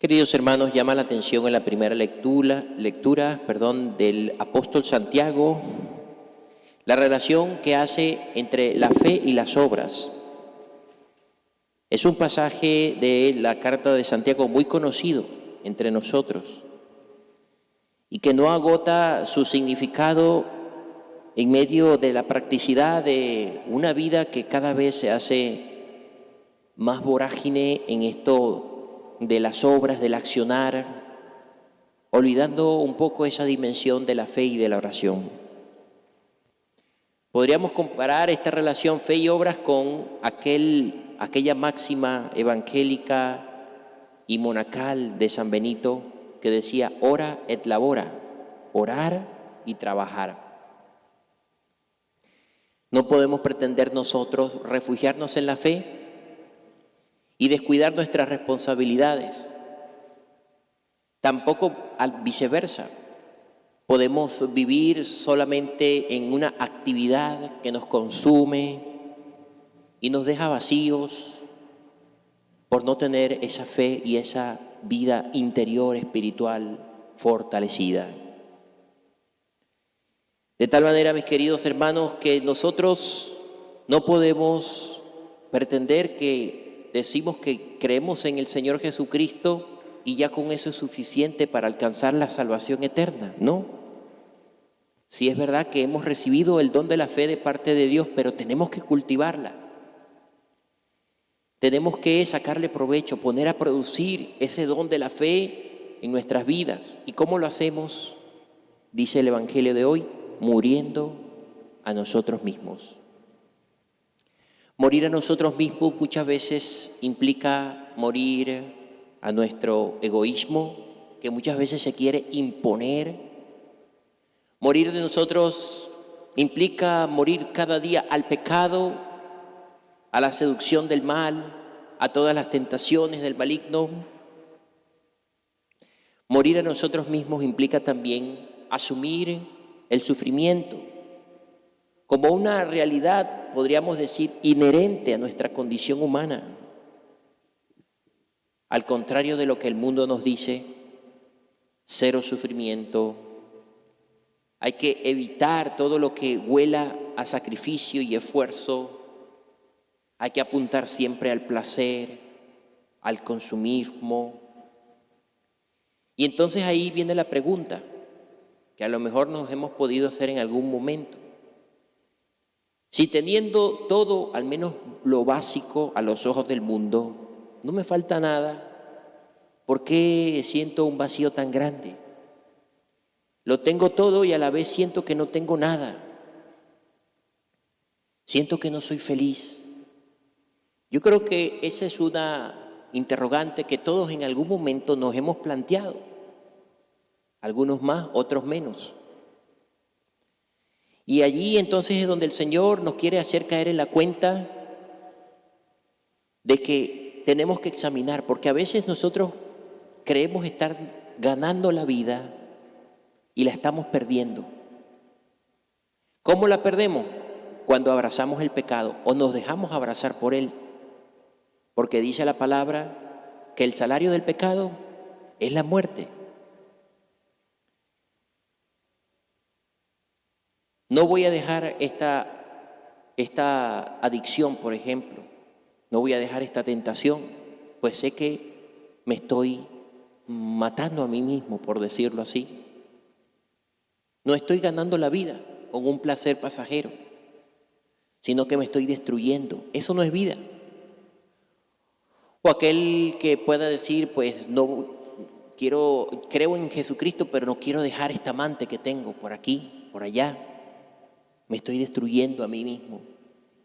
Queridos hermanos, llama la atención en la primera lectura del apóstol Santiago, la relación que hace entre la fe y las obras. Es un pasaje de la carta de Santiago muy conocido entre nosotros y que no agota su significado en medio de la practicidad de una vida que cada vez se hace más vorágine en esto de las obras, del accionar, olvidando un poco esa dimensión de la fe y de la oración. Podríamos comparar esta relación fe y obras con aquella máxima evangélica y monacal de San Benito que decía ora et labora, orar y trabajar. No podemos pretender nosotros refugiarnos en la fe y descuidar nuestras responsabilidades. Tampoco viceversa. Podemos vivir solamente en una actividad que nos consume y nos deja vacíos por no tener esa fe y esa vida interior espiritual fortalecida. De tal manera, mis queridos hermanos, que nosotros no podemos pretender que decimos que creemos en el Señor Jesucristo y ya con eso es suficiente para alcanzar la salvación eterna. No. Sí es verdad que hemos recibido el don de la fe de parte de Dios, pero tenemos que cultivarla. Tenemos que sacarle provecho, poner a producir ese don de la fe en nuestras vidas. ¿Y cómo lo hacemos? Dice el Evangelio de hoy, muriendo a nosotros mismos. Morir a nosotros mismos muchas veces implica morir a nuestro egoísmo, que muchas veces se quiere imponer. Morir de nosotros implica morir cada día al pecado, a la seducción del mal, a todas las tentaciones del maligno. Morir a nosotros mismos implica también asumir el sufrimiento como una realidad, podríamos decir, inherente a nuestra condición humana. Al contrario de lo que el mundo nos dice, cero sufrimiento. Hay que evitar todo lo que huela a sacrificio y esfuerzo. Hay que apuntar siempre al placer, al consumismo. Y entonces ahí viene la pregunta, que a lo mejor nos hemos podido hacer en algún momento. Si teniendo todo, al menos lo básico a los ojos del mundo, no me falta nada, ¿por qué siento un vacío tan grande? Lo tengo todo y a la vez siento que no tengo nada. Siento que no soy feliz. Yo creo que esa es una interrogante que todos en algún momento nos hemos planteado. Algunos más, otros menos. Y allí entonces es donde el Señor nos quiere hacer caer en la cuenta de que tenemos que examinar, porque a veces nosotros creemos estar ganando la vida y la estamos perdiendo. ¿Cómo la perdemos? Cuando abrazamos el pecado o nos dejamos abrazar por él, porque dice la palabra que el salario del pecado es la muerte. No voy a dejar esta adicción, por ejemplo. No voy a dejar esta tentación, pues sé que me estoy matando a mí mismo, por decirlo así. No estoy ganando la vida con un placer pasajero, sino que me estoy destruyendo. Eso no es vida. O aquel que pueda decir, pues no creo en Jesucristo, pero no quiero dejar esta amante que tengo por aquí, por allá. Me estoy destruyendo a mí mismo.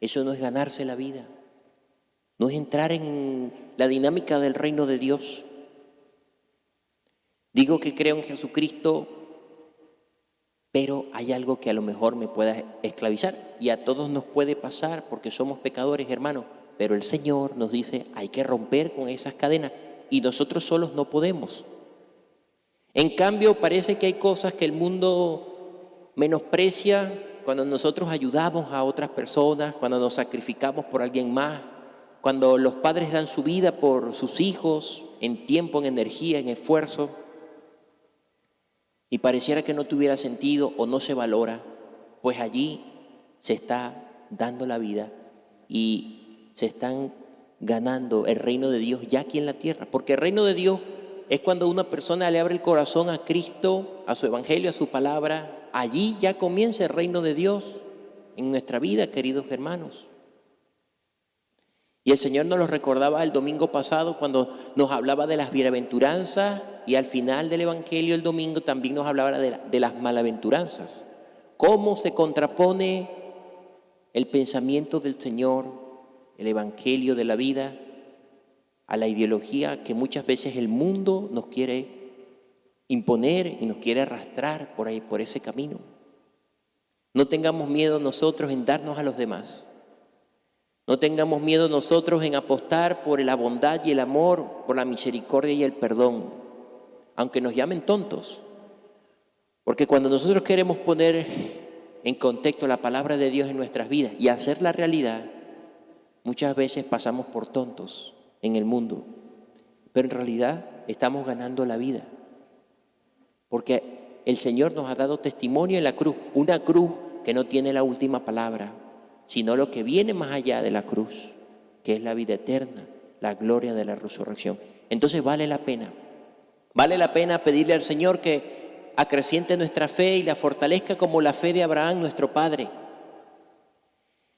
Eso no es ganarse la vida. No es entrar en la dinámica del reino de Dios. Digo que creo en Jesucristo, pero hay algo que a lo mejor me pueda esclavizar. Y a todos nos puede pasar porque somos pecadores, hermanos. Pero el Señor nos dice, hay que romper con esas cadenas. Y nosotros solos no podemos. En cambio, parece que hay cosas que el mundo menosprecia. Cuando nosotros ayudamos a otras personas, cuando nos sacrificamos por alguien más, cuando los padres dan su vida por sus hijos, en tiempo, en energía, en esfuerzo, y pareciera que no tuviera sentido o no se valora, pues allí se está dando la vida y se están ganando el reino de Dios ya aquí en la tierra. Porque el reino de Dios es cuando una persona le abre el corazón a Cristo, a su evangelio, a su palabra. Allí ya comienza el reino de Dios en nuestra vida, queridos hermanos. Y el Señor nos lo recordaba el domingo pasado cuando nos hablaba de las bienaventuranzas, y al final del evangelio el domingo también nos hablaba de las malaventuranzas. Cómo se contrapone el pensamiento del Señor, el evangelio de la vida, a la ideología que muchas veces el mundo nos quiere imponer y nos quiere arrastrar por ahí, por ese camino. No tengamos miedo nosotros en darnos a los demás. No tengamos miedo nosotros en apostar por la bondad y el amor, por la misericordia y el perdón, aunque nos llamen tontos. Porque cuando nosotros queremos poner en contexto la palabra de Dios en nuestras vidas y hacerla realidad, muchas veces pasamos por tontos en el mundo, pero en realidad estamos ganando la vida. Porque el Señor nos ha dado testimonio en la cruz, una cruz que no tiene la última palabra, sino lo que viene más allá de la cruz, que es la vida eterna, la gloria de la resurrección. Entonces vale la pena pedirle al Señor que acreciente nuestra fe y la fortalezca como la fe de Abraham, nuestro padre.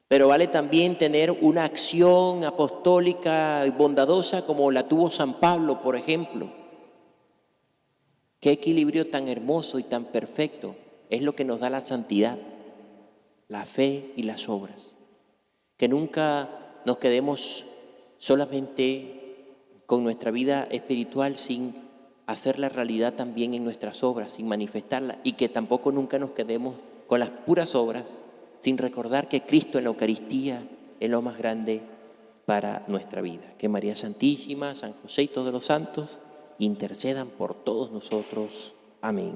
Pero vale también tener una acción apostólica y bondadosa como la tuvo San Pablo, por ejemplo. Qué equilibrio tan hermoso y tan perfecto es lo que nos da la santidad, la fe y las obras. Que nunca nos quedemos solamente con nuestra vida espiritual sin hacerla realidad también en nuestras obras, sin manifestarla, y que tampoco nunca nos quedemos con las puras obras sin recordar que Cristo en la Eucaristía es lo más grande para nuestra vida. Que María Santísima, San José y todos los santos intercedan por todos nosotros. Amén.